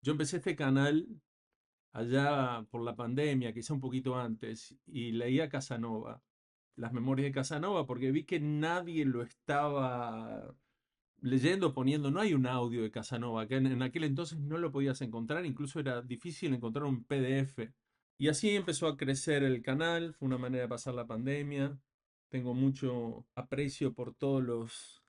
Yo empecé este canal allá por la pandemia, quizá un poquito antes, y leía Casanova, las memorias de Casanova, porque vi que nadie lo estaba leyendo, poniendo. No hay un audio de Casanova, que en aquel entonces no lo podías encontrar, incluso era difícil encontrar un PDF. Y así empezó a crecer el canal, fue una manera de pasar la pandemia. Tengo mucho aprecio por todos los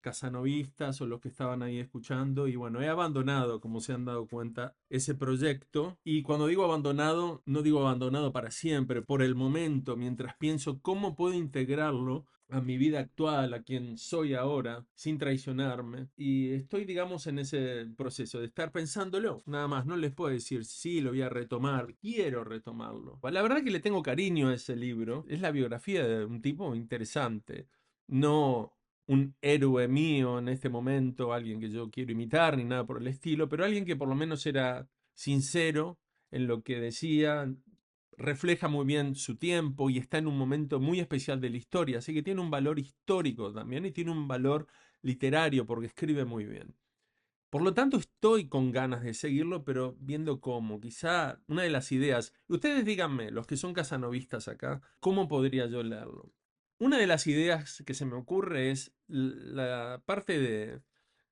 casanovistas o los que estaban ahí escuchando. Y bueno, he abandonado, como se han dado cuenta, ese proyecto. Y cuando digo abandonado, no digo abandonado para siempre, por el momento, mientras pienso cómo puedo integrarlo a mi vida actual, a quien soy ahora, sin traicionarme. Y estoy, digamos, en ese proceso de estar pensándolo, nada más. No les puedo decir, sí, lo voy a retomar, quiero retomarlo. La verdad que le tengo cariño a ese libro. Es la biografía de un tipo interesante. No un héroe mío en este momento, alguien que yo quiero imitar, ni nada por el estilo, pero alguien que por lo menos era sincero en lo que decía, refleja muy bien su tiempo y está en un momento muy especial de la historia, así que tiene un valor histórico también y tiene un valor literario porque escribe muy bien. Por lo tanto, estoy con ganas de seguirlo, pero viendo cómo. Quizá una de las ideas. Ustedes díganme, los que son casanovistas acá, ¿cómo podría yo leerlo? Una de las ideas que se me ocurre es la parte de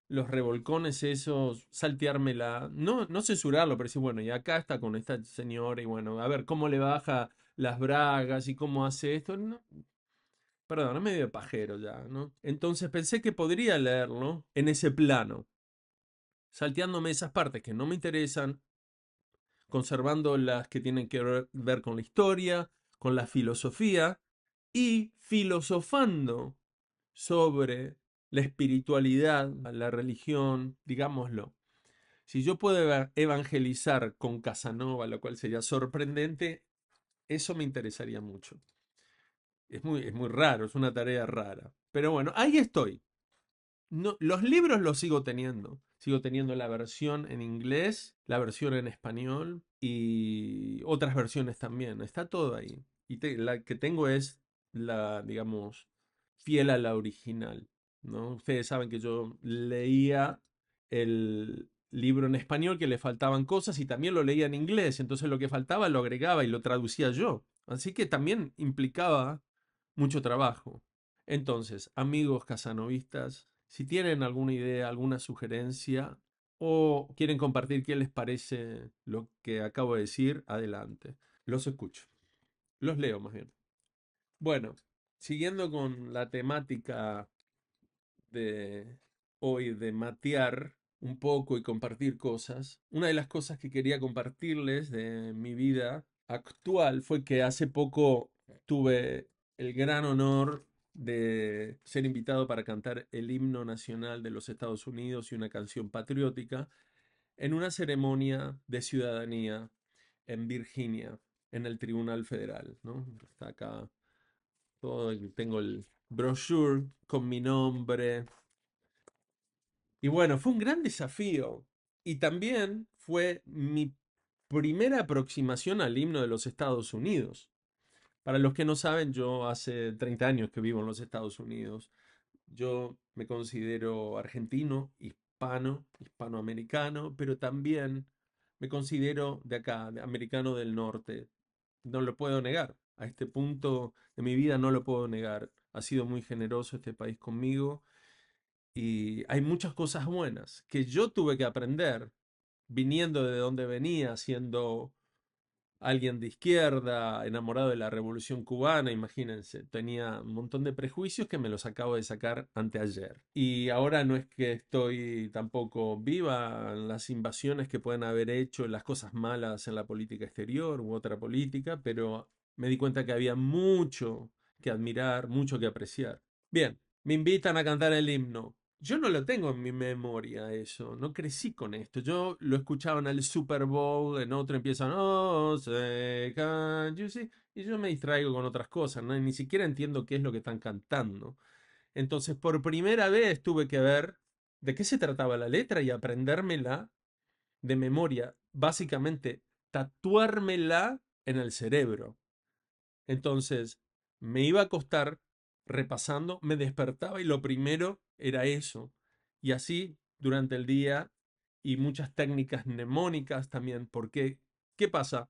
los revolcones esos, salteármela, no censurarlo, pero decir, bueno, y acá está con esta señora, y bueno, a ver cómo le baja las bragas y cómo hace esto. No, perdón, es medio pajero ya, ¿no? Entonces pensé que podría leerlo en ese plano, salteándome esas partes que no me interesan, conservando las que tienen que ver con la historia, con la filosofía, y filosofando sobre la espiritualidad, la religión, digámoslo. Si yo puedo evangelizar con Casanova, lo cual sería sorprendente, eso me interesaría mucho. Es muy raro, es una tarea rara. Pero bueno, ahí estoy. No, los libros los sigo teniendo. Sigo teniendo la versión en inglés, la versión en español y otras versiones también. Está todo ahí. Y la que tengo es la, digamos, fiel a la original, ¿no? Ustedes saben que yo leía el libro en español, que le faltaban cosas, y también lo leía en inglés. Entonces lo que faltaba lo agregaba y lo traducía yo. Así que también implicaba mucho trabajo. Entonces, amigos casanovistas, si tienen alguna idea, alguna sugerencia o quieren compartir qué les parece lo que acabo de decir, adelante. Los escucho. Los leo más bien. Bueno, siguiendo con la temática de hoy de matear un poco y compartir cosas, una de las cosas que quería compartirles de mi vida actual fue que hace poco tuve el gran honor de ser invitado para cantar el himno nacional de los Estados Unidos y una canción patriótica en una ceremonia de ciudadanía en Virginia, en el Tribunal Federal, ¿no? Está acá todo, tengo el brochure con mi nombre, y bueno, fue un gran desafío. Y también fue mi primera aproximación al himno de los Estados Unidos. Para los que no saben, yo hace 30 años que vivo en los Estados Unidos. Yo me considero argentino, hispanoamericano, pero también me considero de acá, de americano del norte. No lo puedo negar. A este punto de mi vida no lo puedo negar. Ha sido muy generoso este país conmigo y hay muchas cosas buenas que yo tuve que aprender viniendo de donde venía, siendo alguien de izquierda, enamorado de la Revolución Cubana, imagínense, tenía un montón de prejuicios que me los acabo de sacar anteayer. Y ahora no es que estoy tampoco viva en las invasiones que pueden haber hecho, las cosas malas en la política exterior u otra política, pero me di cuenta que había mucho que admirar, mucho que apreciar. Bien, me invitan a cantar el himno. Yo no lo tengo en mi memoria eso, no crecí con esto. Yo lo escuchaba en el Super Bowl, en otro empiezan, oh, say, can you see? Y yo me distraigo con otras cosas, ¿no? Y ni siquiera entiendo qué es lo que están cantando. Entonces, por primera vez tuve que ver de qué se trataba la letra y aprendérmela de memoria. Básicamente, tatuármela en el cerebro. Entonces, me iba a acostar repasando, me despertaba y lo primero era eso. Y así durante el día y muchas técnicas mnemónicas también, porque, ¿qué pasa?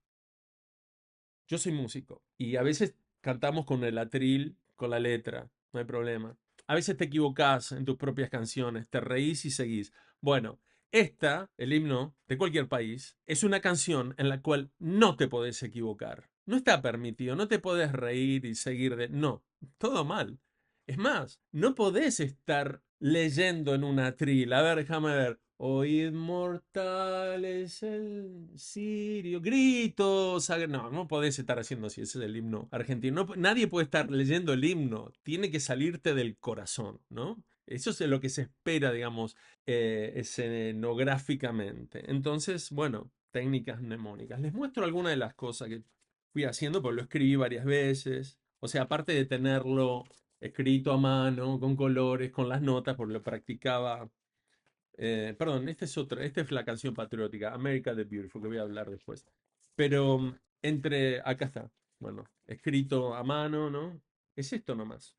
Yo soy músico y a veces cantamos con el atril, con la letra, no hay problema. A veces te equivocás en tus propias canciones, te reís y seguís. Bueno, esta, el himno de cualquier país, es una canción en la cual no te podés equivocar. No está permitido, no te podés reír y seguir de... No, todo mal. Es más, no podés estar leyendo en un atril. A ver, déjame ver. Oíd mortales el sirio. Gritos. No, no podés estar haciendo así. Ese es el himno argentino. Nadie puede estar leyendo el himno. Tiene que salirte del corazón, ¿no? Eso es lo que se espera, digamos, escenográficamente. Entonces, bueno, técnicas mnemónicas. Les muestro algunas de las cosas que fui haciendo, porque lo escribí varias veces. O sea, aparte de tenerlo escrito a mano, con colores, con las notas, porque lo practicaba. Perdón, esta es la canción patriótica, America the Beautiful, que voy a hablar después. Pero acá está, bueno, escrito a mano, ¿no? Es esto nomás.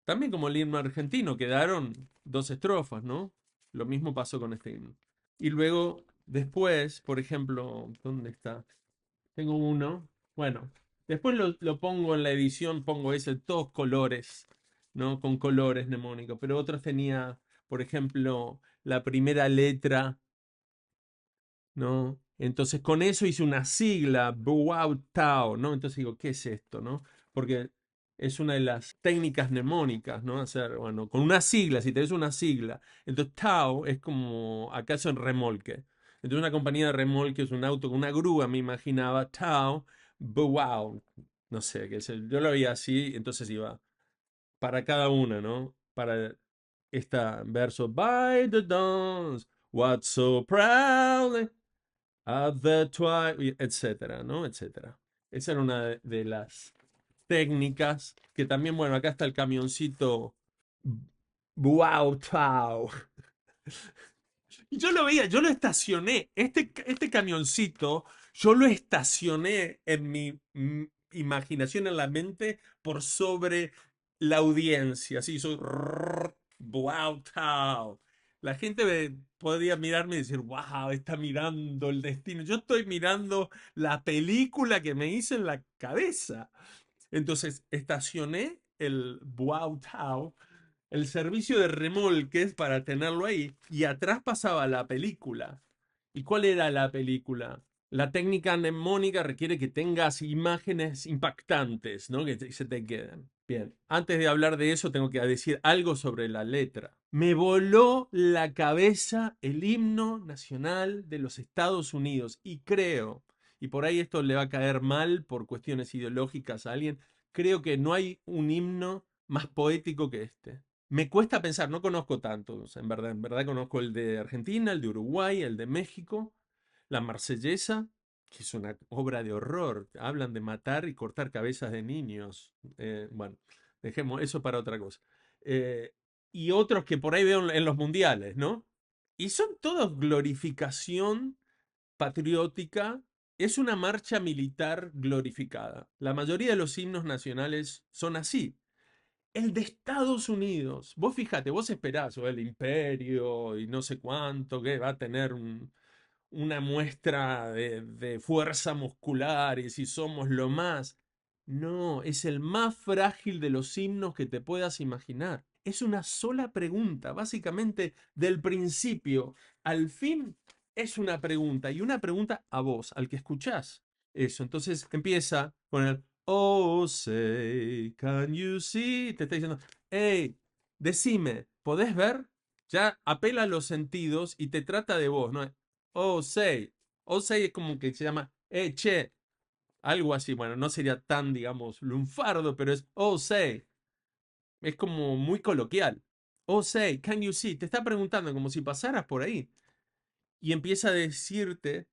También como el himno argentino, quedaron dos estrofas, ¿no? Lo mismo pasó con este himno. Y luego, después, por ejemplo, ¿dónde está? Tengo uno. Bueno, después lo pongo en la edición, pongo ese, todos colores, ¿no? Con colores mnemónicos. Pero otros tenía, por ejemplo, la primera letra, ¿no? Entonces con eso hice una sigla, Wow Tao, ¿no? Entonces digo, ¿qué es esto, no? Porque es una de las técnicas mnemónicas, ¿no? Hacer, bueno, con una sigla, si tenés una sigla. Entonces Tao es como, acaso en remolque. Entonces una compañía de remolque es un auto con una grúa, me imaginaba, Tao, Wow, no sé, yo lo veía así, entonces iba para cada una, ¿no? Para esta verso, by the dawns, what so proudly at the twilight, etcétera, ¿no? Etcétera. Esa era una de las técnicas que también, bueno, acá está el camioncito. Wow, wow. Y yo lo veía, yo lo estacioné. Este camioncito, yo lo estacioné en mi imaginación, en la mente, por sobre la audiencia. Así, soy. Wow, tao. La gente podía mirarme y decir, wow, está mirando el destino. Yo estoy mirando la película que me hice en la cabeza. Entonces, estacioné el Wow Tao, el servicio de remolques para tenerlo ahí, y atrás pasaba la película. ¿Y cuál era la película? La técnica mnemónica requiere que tengas imágenes impactantes, ¿no? Que se te queden. Bien, antes de hablar de eso tengo que decir algo sobre la letra. Me voló la cabeza el himno nacional de los Estados Unidos y creo, y por ahí esto le va a caer mal por cuestiones ideológicas a alguien, creo que no hay un himno más poético que este. Me cuesta pensar, no conozco tantos, en verdad conozco el de Argentina, el de Uruguay, el de México, la Marsellesa, que es una obra de horror. Hablan de matar y cortar cabezas de niños. Bueno, dejemos eso para otra cosa. Eh, y otros que por ahí veo en los mundiales, ¿no? Y son todos glorificación patriótica. Es una marcha militar glorificada. La mayoría de los himnos nacionales son así. El de Estados Unidos, vos fíjate, vos esperás, o el imperio y no sé cuánto, que va a tener una muestra de fuerza muscular y si somos lo más. No, es el más frágil de los himnos que te puedas imaginar. Es una sola pregunta, básicamente del principio al fin es una pregunta y una pregunta a vos, al que escuchás eso. Entonces empieza con el Oh, say, can you see? Te está diciendo, hey, decime, ¿podés ver? Ya apela a los sentidos y te trata de vos, ¿no? Oh, say. Oh, say es como que se llama, che, algo así. Bueno, no sería tan, digamos, lunfardo, pero es, oh, say. Es como muy coloquial. Oh, say, can you see? Te está preguntando como si pasaras por ahí. Y empieza a decirte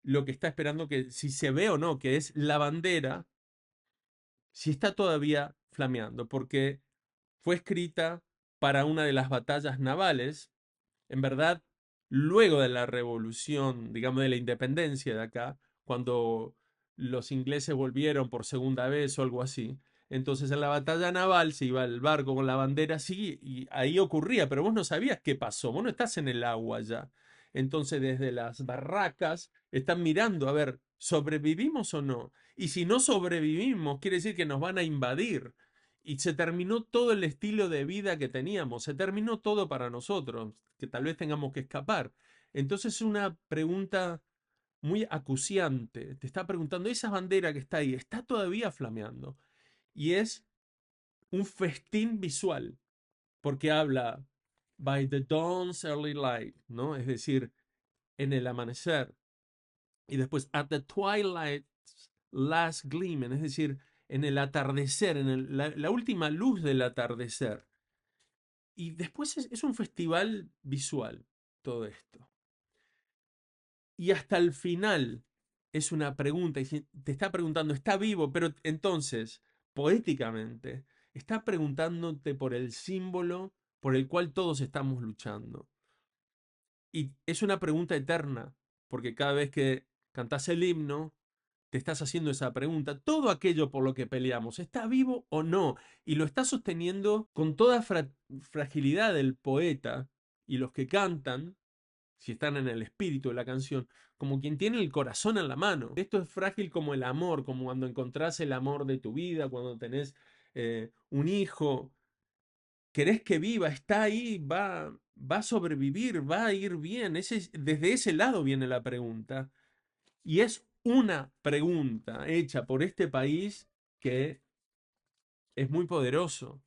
lo que está esperando que si se ve o no, que es la bandera, si está todavía flameando, porque fue escrita para una de las batallas navales, en verdad, luego de la revolución, digamos, de la independencia de acá, cuando los ingleses volvieron por segunda vez o algo así, Entonces en la batalla naval se iba el barco con la bandera así y ahí ocurría, pero vos no sabías qué pasó, vos no estás en el agua ya. Entonces desde las barracas están mirando a ver, ¿sobrevivimos o no? Y si no sobrevivimos, quiere decir que nos van a invadir. Y se terminó todo el estilo de vida que teníamos, se terminó todo para nosotros, que tal vez tengamos que escapar. Entonces es una pregunta muy acuciante. Te está preguntando, esa bandera que está ahí, ¿está todavía flameando? Y es un festín visual, porque habla by the dawn's early light, ¿no? Es decir, en el amanecer. Y después at the twilight's last gleaming, es decir, en el atardecer, en la última luz del atardecer. Y después es un festival visual, todo esto. Y hasta el final es una pregunta, y te está preguntando, ¿está vivo? Pero entonces, poéticamente, está preguntándote por el símbolo por el cual todos estamos luchando. Y es una pregunta eterna, porque cada vez que cantas el himno, te estás haciendo esa pregunta. Todo aquello por lo que peleamos, ¿está vivo o no? Y lo está sosteniendo con toda fragilidad el poeta y los que cantan, si están en el espíritu de la canción, como quien tiene el corazón en la mano. Esto es frágil como el amor, como cuando encontrás el amor de tu vida, cuando tenés un hijo, querés que viva, está ahí, va a sobrevivir, va a ir bien. Desde ese lado viene la pregunta. Y es una pregunta hecha por este país que es muy poderoso,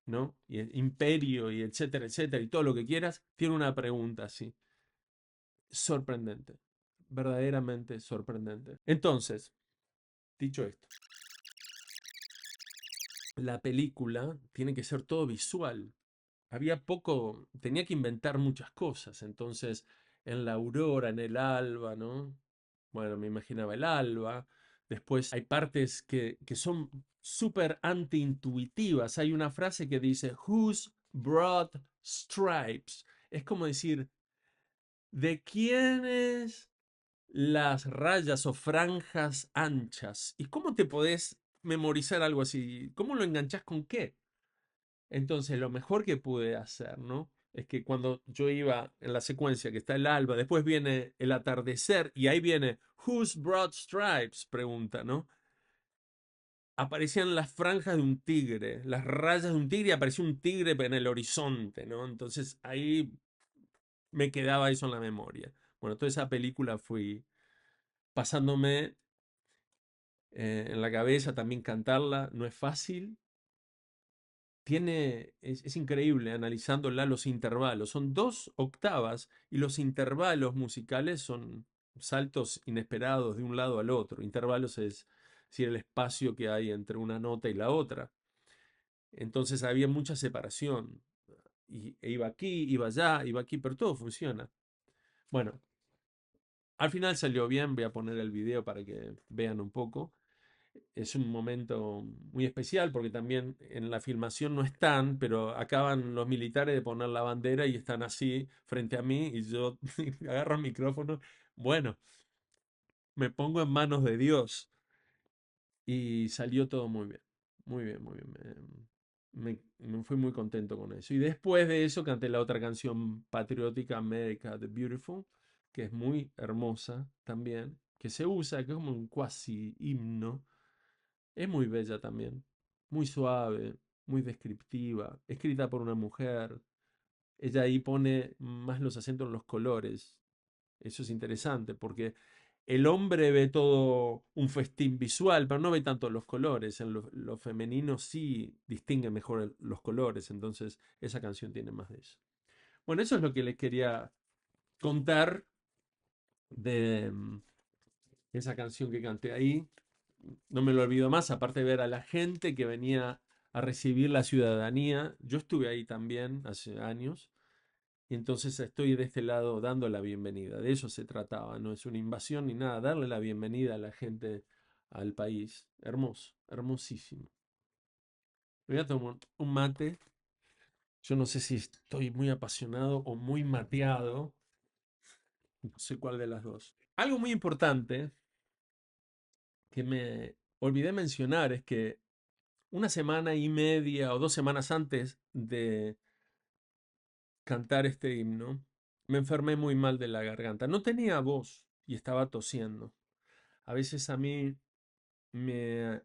¿no? Y el imperio y etcétera, etcétera, y todo lo que quieras, tiene una pregunta así. Sorprendente, verdaderamente sorprendente. Entonces, dicho esto, la película tiene que ser todo visual. Había poco, tenía que inventar muchas cosas. Entonces, en la aurora, en el alba, ¿no? Bueno, me imaginaba el alba. Después hay partes que son súper antiintuitivas. Hay una frase que dice, Whose broad stripes? Es como decir, ¿de quiénes las rayas o franjas anchas? ¿Y cómo te podés memorizar algo así? ¿Cómo lo enganchás con qué? Entonces, lo mejor que pude hacer, ¿no? Es que cuando yo iba en la secuencia que está el alba, después viene el atardecer y ahí viene Whose broad stripes? Pregunta, ¿no? Aparecían las franjas de un tigre, las rayas de un tigre y apareció un tigre en el horizonte, ¿no? Entonces ahí me quedaba eso en la memoria. Bueno, toda esa película fui pasándome en la cabeza, también cantarla, no es fácil, es increíble analizándola los intervalos. Son 2 octavas y los intervalos musicales son saltos inesperados de un lado al otro. Intervalos es decir, el espacio que hay entre una nota y la otra. Entonces había mucha separación. E iba aquí, iba allá, iba aquí, pero todo funciona. Bueno, al final salió bien. Voy a poner el video para que vean un poco. Es un momento muy especial porque también en la filmación no están, pero acaban los militares de poner la bandera y están así frente a mí y yo agarro el micrófono. Bueno, me pongo en manos de Dios y salió todo muy bien. Muy bien, muy bien. Me fui muy contento con eso. Y después de eso canté la otra canción patriótica, America the Beautiful, que es muy hermosa también, que se usa, que es como un cuasi himno. Es muy bella también, muy suave, muy descriptiva, escrita por una mujer. Ella ahí pone más los acentos en los colores. Eso es interesante porque el hombre ve todo un festín visual, pero no ve tanto los colores. En lo femenino sí distingue mejor los colores, entonces esa canción tiene más de eso. Bueno, eso es lo que les quería contar de esa canción que canté ahí. No me lo olvido más, aparte de ver a la gente que venía a recibir la ciudadanía. Yo estuve ahí también hace años, y entonces estoy de este lado dando la bienvenida. De eso se trataba, no es una invasión ni nada, darle la bienvenida a la gente al país. Hermoso, hermosísimo. Me voy a tomar un mate. Yo no sé si estoy muy apasionado o muy mateado, no sé cuál de las dos. Algo muy importante que me olvidé mencionar es que una semana y media o 2 semanas antes de cantar este himno, me enfermé muy mal de la garganta. No tenía voz y estaba tosiendo. A veces a mí me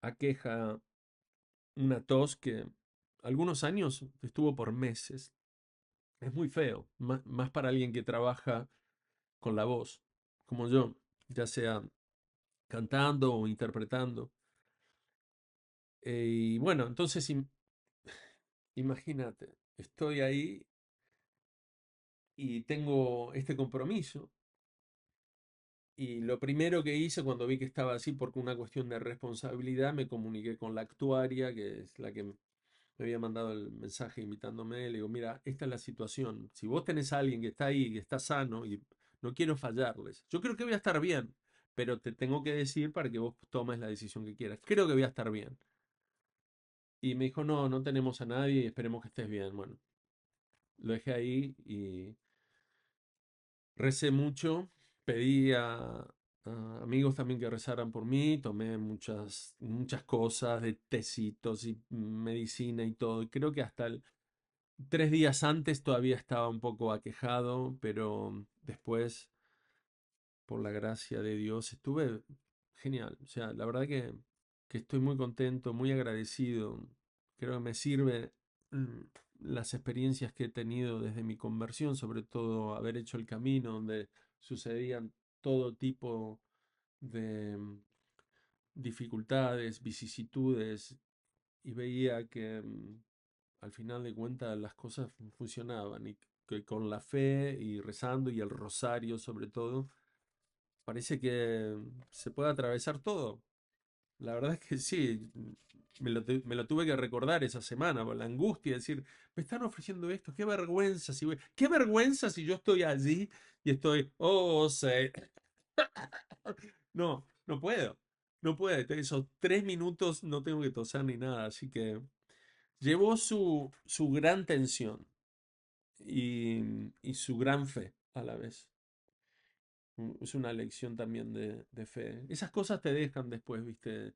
aqueja una tos que algunos años estuvo por meses. Es muy feo, más para alguien que trabaja con la voz, como yo, ya sea cantando o interpretando. Y bueno, entonces imagínate, estoy ahí y tengo este compromiso. Y lo primero que hice cuando vi que estaba así, porque una cuestión de responsabilidad, me comuniqué con la actuaria, que es la que me había mandado el mensaje invitándome. Le digo, mira, esta es la situación. Si vos tenés a alguien que está ahí, que está sano, y no quiero fallarles. Yo creo que voy a estar bien, pero te tengo que decir para que vos tomes la decisión que quieras. Creo que voy a estar bien. Y me dijo, no, no tenemos a nadie y esperemos que estés bien. Bueno, lo dejé ahí y recé mucho, pedí a amigos también que rezaran por mí, tomé muchas cosas de tecitos y medicina y todo. Y creo que hasta 3 días antes todavía estaba un poco aquejado, pero después, por la gracia de Dios, estuve genial. O sea, la verdad que estoy muy contento, muy agradecido. Creo que me sirve mm, las experiencias que he tenido desde mi conversión, sobre todo haber hecho el camino donde sucedían todo tipo de dificultades, vicisitudes, y veía que al final de cuentas las cosas funcionaban y que con la fe y rezando y el rosario sobre todo, parece que se puede atravesar todo. La verdad es que sí, me lo tuve que recordar esa semana, por la angustia de decir, me están ofreciendo esto, qué vergüenza si yo estoy allí y estoy, oh, sé. No, no puedo, no puedo. Esos 3 minutos no tengo que tosar ni nada, así que llevó su gran tensión y su gran fe a la vez. Es una lección también de fe. Esas cosas te dejan después, viste,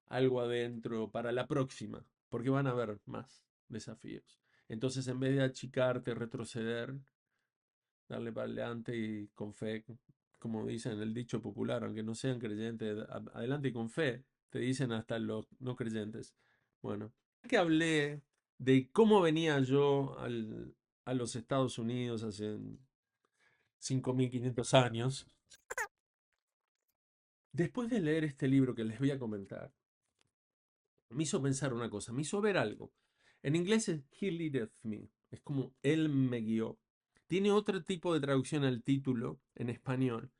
algo adentro para la próxima, porque van a haber más desafíos. Entonces, en vez de achicarte, retroceder, darle para adelante y con fe, como dicen el dicho popular, aunque no sean creyentes, adelante y con fe, te dicen hasta los no creyentes. Bueno, que hablé de cómo venía yo a los Estados Unidos hace 5.500 años, después de leer este libro que les voy a comentar, me hizo pensar una cosa, me hizo ver algo. En inglés es He leadeth me, es como Él me guió. Tiene otro tipo de traducción al título en español.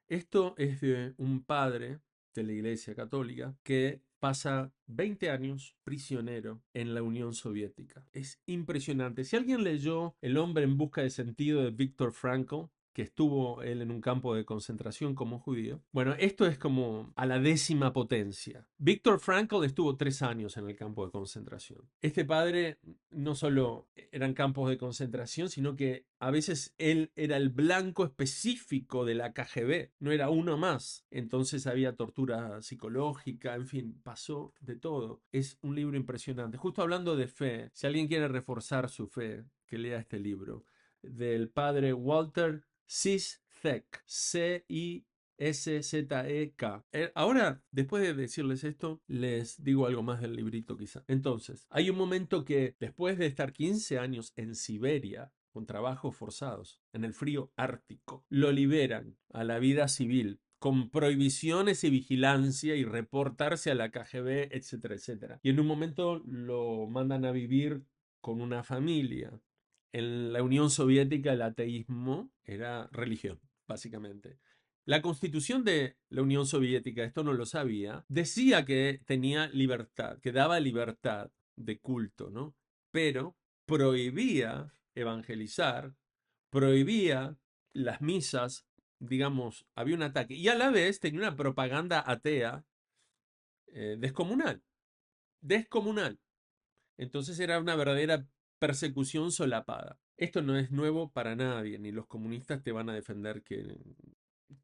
Esto es de un padre de la Iglesia Católica que pasa 20 años prisionero en la Unión Soviética. Es impresionante. Si alguien leyó El hombre en busca de sentido de Viktor Frankl, que estuvo él en un campo de concentración como judío. Bueno, esto es como a la décima potencia. Viktor Frankl estuvo 3 años en el campo de concentración. Este padre no solo eran campos de concentración, sino que a veces él era el blanco específico de la KGB, no era uno más. Entonces había tortura psicológica, en fin, pasó de todo. Es un libro impresionante. Justo hablando de fe, si alguien quiere reforzar su fe, que lea este libro, del padre Walter Ciszek, Ciszek. Ahora, después de decirles esto, les digo algo más del librito quizá. Entonces, hay un momento que después de estar 15 años en Siberia, con trabajos forzados, en el frío ártico, lo liberan a la vida civil, con prohibiciones y vigilancia y reportarse a la KGB, etcétera, etcétera. Y en un momento lo mandan a vivir con una familia. En la Unión Soviética el ateísmo era religión, básicamente. La constitución de la Unión Soviética, esto no lo sabía, decía que tenía libertad, que daba libertad de culto, ¿no? Pero prohibía evangelizar, prohibía las misas, digamos, había un ataque, y a la vez tenía una propaganda atea descomunal, descomunal. Entonces era una verdadera persecución solapada. Esto no es nuevo para nadie, ni los comunistas te van a defender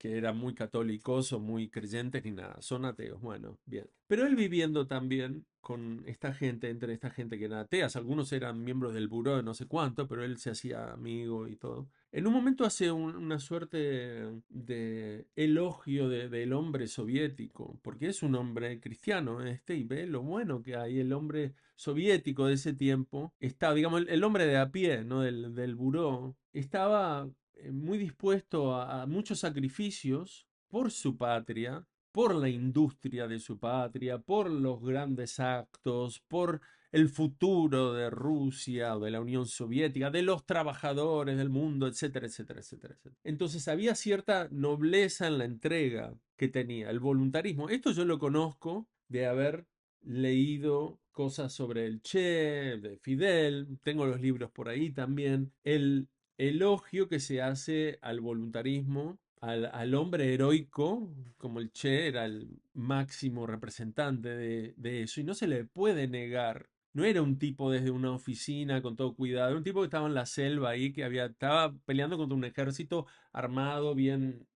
que eran muy católicos o muy creyentes ni nada, son ateos, bueno, bien. Pero él viviendo también con esta gente, entre esta gente que eran ateas, algunos eran miembros del buró de no sé cuánto, pero él se hacía amigo y todo. En un momento hace una suerte de elogio del hombre soviético, porque es un hombre cristiano y ve lo bueno que hay. El hombre soviético de ese tiempo estaba, digamos, el hombre de a pie, ¿no? Del buró, estaba muy dispuesto a muchos sacrificios por su patria, por la industria de su patria, por los grandes actos, por el futuro de Rusia o de la Unión Soviética, de los trabajadores del mundo, etcétera, etcétera, etcétera, etcétera. Entonces había cierta nobleza en la entrega que tenía, el voluntarismo. Esto yo lo conozco de haber leído cosas sobre el Che, de Fidel, tengo los libros por ahí también. El elogio que se hace al voluntarismo, al hombre heroico, como el Che era el máximo representante de eso, y no se le puede negar. No era un tipo desde una oficina con todo cuidado, era un tipo que estaba en la selva ahí, estaba peleando contra un ejército armado, bien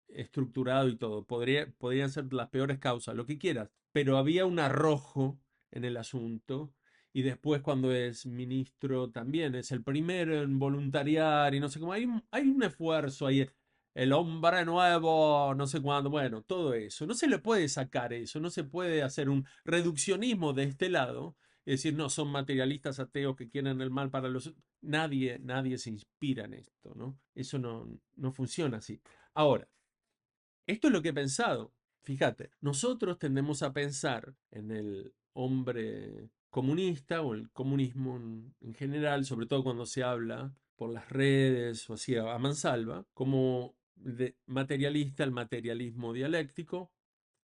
estructurado y todo. Podrían ser las peores causas, lo que quieras, pero había un arrojo en el asunto. Y después cuando es ministro también es el primero en voluntariar y no sé cómo. Hay un esfuerzo ahí. El hombre nuevo, no sé cuándo. Bueno, todo eso. No se le puede sacar eso. No se puede hacer un reduccionismo de este lado. Es decir, no, son materialistas ateos que quieren el mal para los... Nadie se inspira en esto, ¿no? Eso no funciona así. Ahora, esto es lo que he pensado. Fíjate, nosotros tendemos a pensar en el hombre comunista o el comunismo en general, sobre todo cuando se habla por las redes o así a mansalva, como de materialista, el materialismo dialéctico,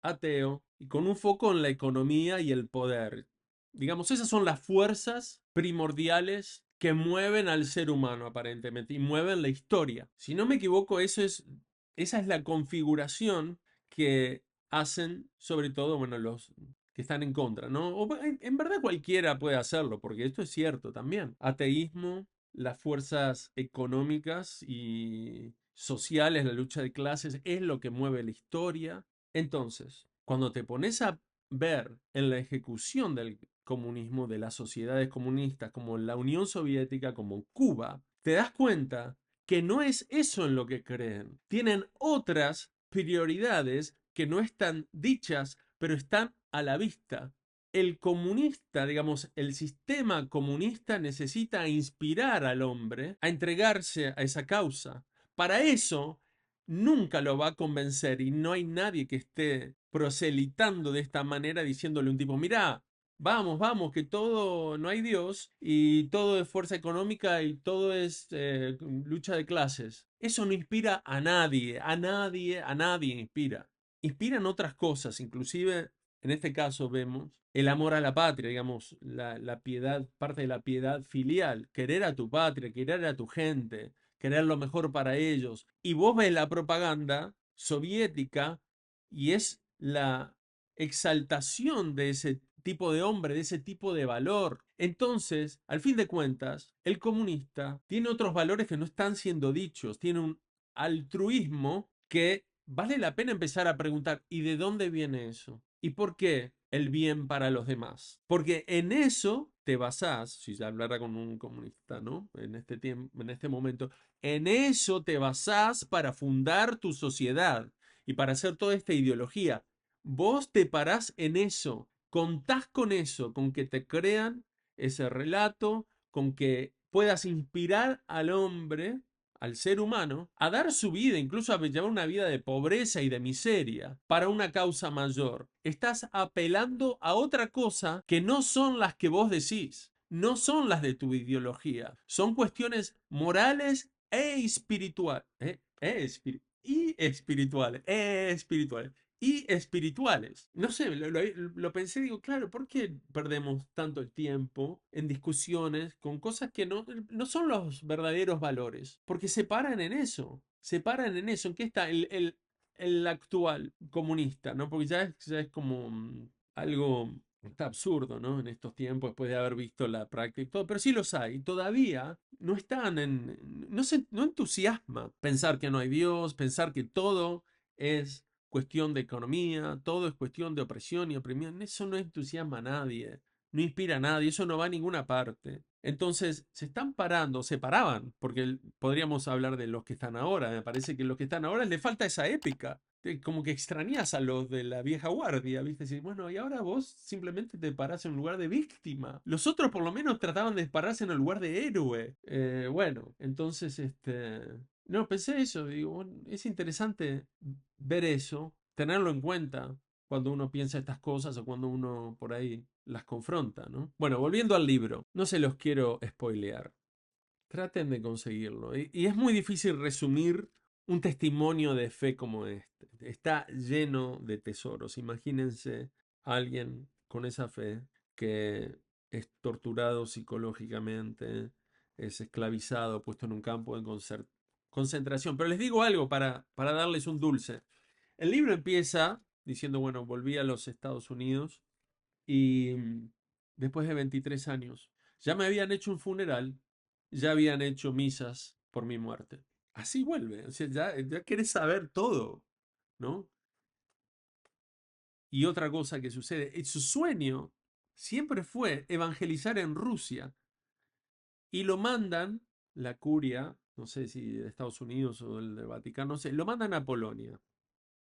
ateo y con un foco en la economía y el poder. Digamos, esas son las fuerzas primordiales que mueven al ser humano aparentemente y mueven la historia. Si no me equivoco, esa es la configuración que hacen sobre todo, bueno, los que están en contra, ¿no? O en verdad cualquiera puede hacerlo, porque esto es cierto también. Ateísmo, las fuerzas económicas y sociales, la lucha de clases, es lo que mueve la historia. Entonces, cuando te pones a ver en la ejecución del comunismo, de las sociedades comunistas, como la Unión Soviética, como Cuba, te das cuenta que no es eso en lo que creen. Tienen otras prioridades que no están dichas, pero están a la vista. El comunista, digamos, el sistema comunista necesita inspirar al hombre a entregarse a esa causa. Para eso nunca lo va a convencer y no hay nadie que esté proselitando de esta manera diciéndole a un tipo, mirá, vamos, vamos, que todo, no hay Dios y todo es fuerza económica y todo es lucha de clases. Eso no inspira a nadie, a nadie, a nadie inspira. Inspiran otras cosas, inclusive en este caso vemos el amor a la patria, digamos, la piedad, parte de la piedad filial, querer a tu patria, querer a tu gente, querer lo mejor para ellos. Y vos ves la propaganda soviética y es la exaltación de ese tipo de hombre, de ese tipo de valor. Entonces, al fin de cuentas, el comunista tiene otros valores que no están siendo dichos, tiene un altruismo que vale la pena empezar a preguntar, ¿y de dónde viene eso? ¿Y por qué el bien para los demás? Porque en eso te basás, si ya hablara con un comunista, ¿no? En este tiempo, en este momento, en eso te basás para fundar tu sociedad y para hacer toda esta ideología. Vos te parás en eso, contás con eso, con que te crean ese relato, con que puedas inspirar al hombre, al ser humano, a dar su vida, incluso a llevar una vida de pobreza y de miseria para una causa mayor. Estás apelando a otra cosa que no son las que vos decís, no son las de tu ideología, son cuestiones morales e espirituales, y espirituales y espirituales. No sé, lo pensé, digo, claro, ¿por qué perdemos tanto el tiempo en discusiones con cosas que no son los verdaderos valores? Porque se paran en eso, se paran en eso. ¿En qué está el actual comunista? ¿No? Porque ya es como algo Está absurdo, ¿no? En estos tiempos, después de haber visto la práctica y todo, pero sí los hay. Todavía no están no entusiasma pensar que no hay Dios, pensar que todo es cuestión de economía, todo es cuestión de opresión y oprimión. Eso no entusiasma a nadie, no inspira a nadie, eso no va a ninguna parte. Entonces, se están parando, se paraban, porque podríamos hablar de los que están ahora. Me parece que los que están ahora les falta esa épica, como que extrañas a los de la vieja guardia, ¿viste? Y bueno, y ahora vos simplemente te parás en un lugar de víctima. Los otros por lo menos trataban de pararse en el lugar de héroe. Bueno, entonces, no, pensé eso, digo, bueno, es interesante ver eso, tenerlo en cuenta cuando uno piensa estas cosas o cuando uno por ahí las confronta, ¿no? Bueno, volviendo al libro, no se los quiero spoilear. Traten de conseguirlo. Y es muy difícil resumir un testimonio de fe como este. Está lleno de tesoros. Imagínense a alguien con esa fe que es torturado psicológicamente, es esclavizado, puesto en un campo de concentración. Pero les digo algo para darles un dulce. El libro empieza diciendo, bueno, volví a los Estados Unidos y después de 23 años, ya me habían hecho un funeral, ya habían hecho misas por mi muerte. Así vuelve, o sea, ya querés saber todo, ¿no? Y otra cosa que sucede, su sueño siempre fue evangelizar en Rusia y lo mandan, la curia, no sé si de Estados Unidos o del Vaticano, no sé, lo mandan a Polonia.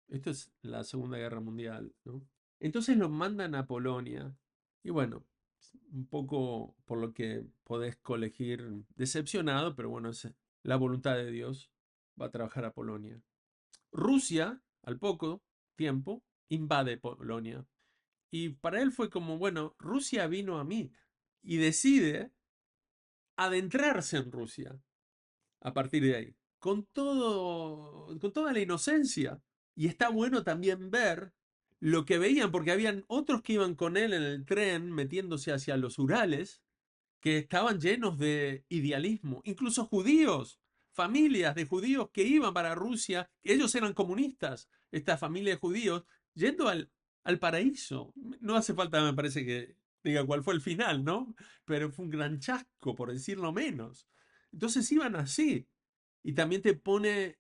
Esto es la Segunda Guerra Mundial, ¿no? Entonces lo mandan a Polonia. Y bueno, un poco por lo que podés colegir decepcionado, pero bueno, es la voluntad de Dios. Va a trabajar a Polonia. Rusia, al poco tiempo, invade Polonia. Y para él fue como, bueno, Rusia vino a mí. Y decide adentrarse en Rusia a partir de ahí, con toda la inocencia. Y está bueno también ver lo que veían, porque habían otros que iban con él en el tren metiéndose hacia los Urales, que estaban llenos de idealismo, incluso judíos, familias de judíos que iban para Rusia, ellos eran comunistas, esta familia de judíos, yendo al paraíso. No hace falta, me parece, que diga cuál fue el final, ¿no? Pero fue un gran chasco, por decirlo menos. Entonces iban así. Y también te pone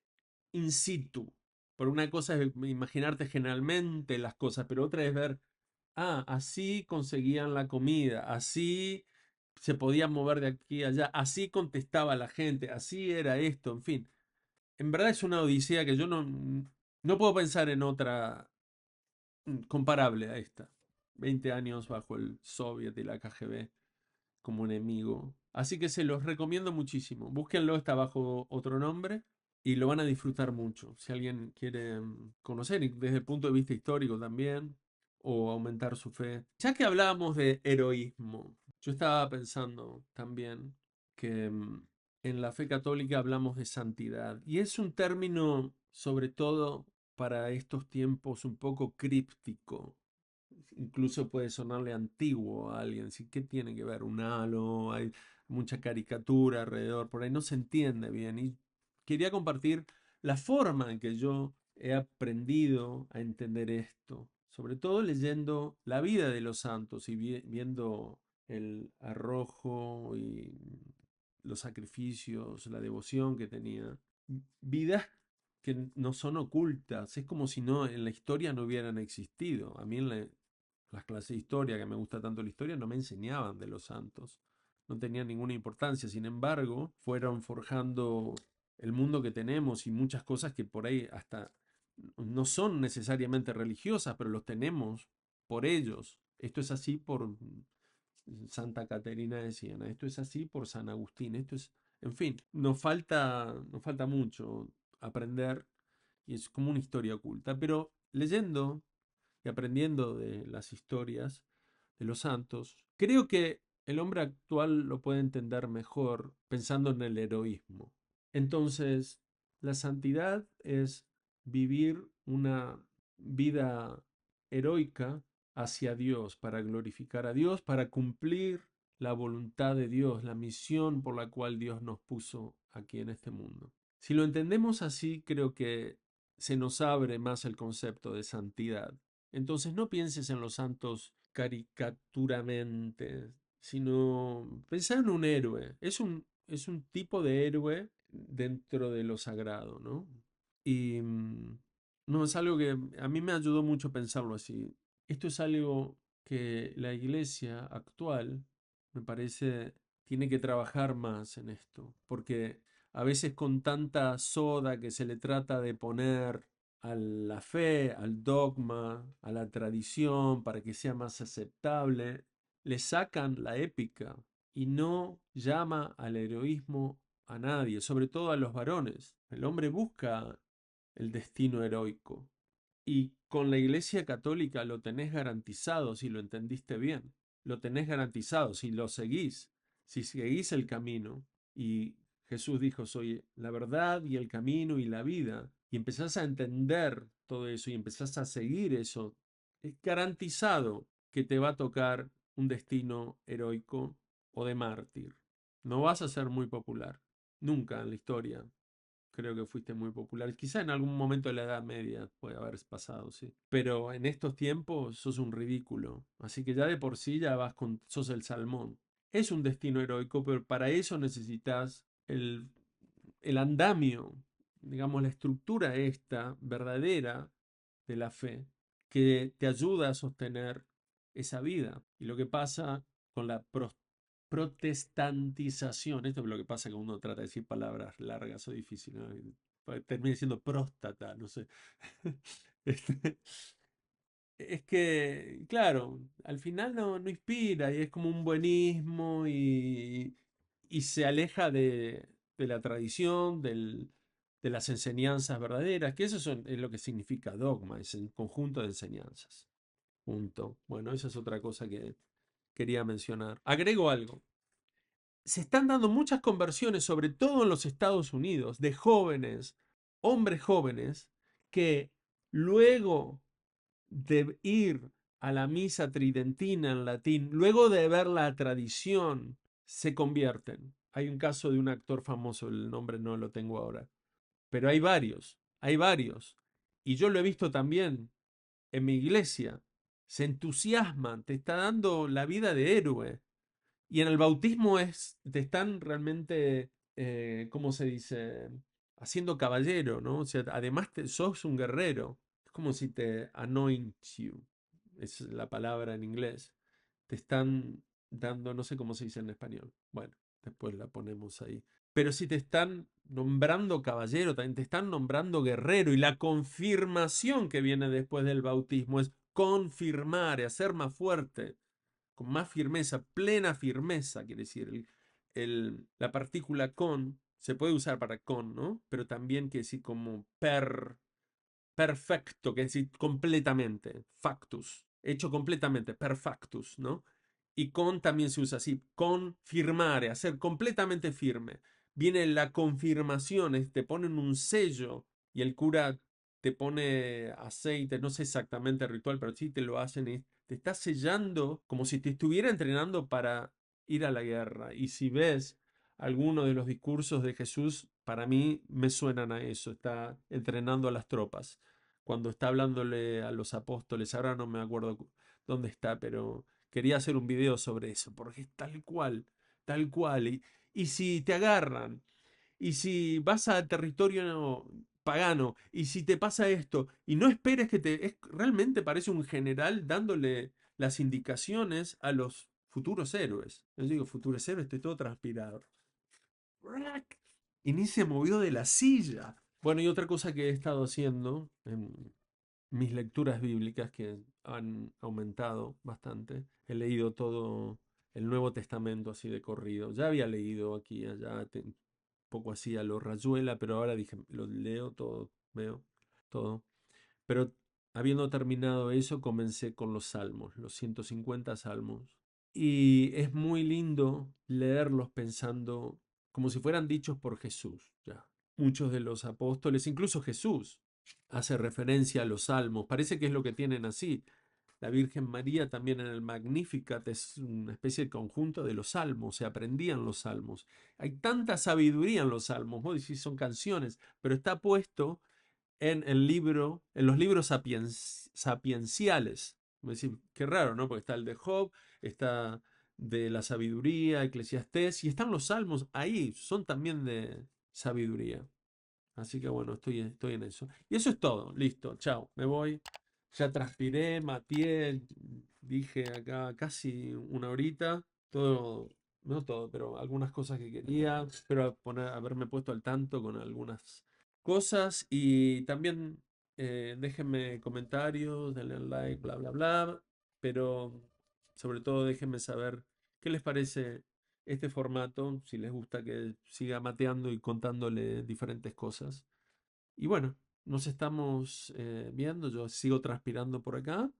in situ. Por una cosa es imaginarte generalmente las cosas, pero otra es ver, así conseguían la comida, así se podían mover de aquí a allá, así contestaba la gente, así era esto, en fin. En verdad es una odisea que yo no puedo pensar en otra comparable a esta. 20 años bajo el Soviet y la KGB como enemigo. Así que se los recomiendo muchísimo. Búsquenlo, está bajo otro nombre y lo van a disfrutar mucho. Si alguien quiere conocer desde el punto de vista histórico también o aumentar su fe. Ya que hablábamos de heroísmo, yo estaba pensando también que en la fe católica hablamos de santidad y es un término sobre todo para estos tiempos un poco críptico, incluso puede sonarle antiguo a alguien. ¿Sí? ¿Qué tiene que ver? Un halo, hay mucha caricatura alrededor, por ahí no se entiende bien. Y quería compartir la forma en que yo he aprendido a entender esto, sobre todo leyendo la vida de los santos y viendo el arrojo y los sacrificios, la devoción que tenía. Vidas que no son ocultas, es como si no en la historia no hubieran existido. A mí las clases de historia, que me gusta tanto la historia, no me enseñaban de los santos, no tenían ninguna importancia. Sin embargo, fueron forjando el mundo que tenemos y muchas cosas que por ahí hasta no son necesariamente religiosas, pero los tenemos por ellos. Esto es así por Santa Caterina de Siena, esto es así por San Agustín, esto es, en fin, nos falta mucho aprender y es como una historia oculta, pero leyendo y aprendiendo de las historias de los santos, creo que el hombre actual lo puede entender mejor pensando en el heroísmo. Entonces, la santidad es vivir una vida heroica hacia Dios, para glorificar a Dios, para cumplir la voluntad de Dios, la misión por la cual Dios nos puso aquí en este mundo. Si lo entendemos así, creo que se nos abre más el concepto de santidad. Entonces no pienses en los santos caricaturamente, sino pensar en un héroe. Es un tipo de héroe dentro de lo sagrado, ¿no? Y no, es algo que a mí me ayudó mucho pensarlo así. Esto es algo que la iglesia actual, me parece, tiene que trabajar más en esto, porque a veces con tanta soda que se le trata de poner a la fe, al dogma, a la tradición, para que sea más aceptable, le sacan la épica y no llama al heroísmo a nadie, sobre todo a los varones. El hombre busca el destino heroico. Y con la Iglesia Católica lo tenés garantizado si lo entendiste bien. Lo tenés garantizado si lo seguís, si seguís el camino. Y Jesús dijo, soy la verdad y el camino y la vida. Y empezás a entender todo eso y empezás a seguir eso. Es garantizado que te va a tocar un destino heroico o de mártir. No vas a ser muy popular. Nunca en la historia creo que fuiste muy popular. Quizá en algún momento de la Edad Media puede haber pasado, sí. Pero en estos tiempos sos un ridículo. Así que ya de por sí ya vas con, sos el salmón. Es un destino heroico, pero para eso necesitas el andamio, digamos, la estructura esta verdadera de la fe que te ayuda a sostener esa vida. Y lo que pasa con la protestantización, esto es lo que pasa cuando uno trata de decir palabras largas o difíciles, ¿no? Termina siendo próstata, no sé. Este, es que, claro, al final no inspira y es como un buenismo y se aleja de la tradición, de las enseñanzas verdaderas, que es lo que significa dogma, es un conjunto de enseñanzas. Punto. Bueno, esa es otra cosa que quería mencionar. Agrego algo. Se están dando muchas conversiones, sobre todo en los Estados Unidos, de jóvenes, hombres jóvenes, que luego de ir a la misa tridentina en latín, luego de ver la tradición, se convierten. Hay un caso de un actor famoso, el nombre no lo tengo ahora, pero hay varios, hay varios. Y yo lo he visto también en mi iglesia. Se entusiasman, te está dando la vida de héroe. Y en el bautismo te están realmente, ¿cómo se dice? Haciendo caballero, ¿no? O sea, además sos un guerrero. Es como si te anoint you, es la palabra en inglés. Te están dando, no sé cómo se dice en español. Bueno, después la ponemos ahí. Pero si te están nombrando caballero, también te están nombrando guerrero. Y la confirmación que viene después del bautismo es confirmar, hacer más fuerte con más firmeza, plena firmeza, quiere decir, la partícula con se puede usar para con, ¿no? Pero también quiere decir como perfecto, que es decir completamente, factus, hecho completamente, perfectus, ¿no? Y con también se usa así, confirmare, hacer completamente firme. Viene la confirmación, te ponen un sello y el cura te pone aceite, no sé exactamente el ritual, pero sí te lo hacen, te está sellando como si te estuviera entrenando para ir a la guerra. Y si ves algunos de los discursos de Jesús, para mí me suenan a eso, está entrenando a las tropas cuando está hablándole a los apóstoles, ahora no me acuerdo dónde está, pero quería hacer un video sobre eso, porque es tal cual, tal cual. Y si te agarran, y si vas a territorio pagano, y si te pasa esto, y no esperes que realmente parece un general dándole las indicaciones a los futuros héroes. Yo digo, futuros héroes, estoy todo transpirado. Y ni se movió de la silla. Bueno, y otra cosa que he estado haciendo en mis lecturas bíblicas que han aumentado bastante. He leído todo el Nuevo Testamento así de corrido. Ya había leído aquí y allá, un poco así a lo Rayuela, pero ahora dije, lo leo todo, veo todo. Pero habiendo terminado eso, comencé con los salmos, los 150 salmos. Y es muy lindo leerlos pensando como si fueran dichos por Jesús, ya. Muchos de los apóstoles, incluso Jesús, hace referencia a los salmos. Parece que es lo que tienen así. La Virgen María también en el Magnificat es una especie de conjunto de los salmos, se aprendían los salmos. Hay tanta sabiduría en los salmos, vos decís son canciones, pero está puesto en el libro, en los libros sapienciales. Me decís, qué raro, ¿no? Porque está el de Job, está de la sabiduría, Eclesiastés, y están los salmos ahí, son también de sabiduría. Así que bueno, estoy en eso. Y eso es todo, listo, chao, me voy. Ya transpiré, mateé, dije acá casi una horita, todo, no todo, pero algunas cosas que quería. Espero haberme puesto al tanto con algunas cosas y también déjenme comentarios, denle like, bla, bla, bla, pero sobre todo déjenme saber qué les parece este formato, si les gusta que siga mateando y contándole diferentes cosas. Y bueno, nos estamos viendo, yo sigo transpirando por acá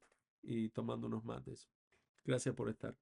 y tomando unos mates. Gracias por estar.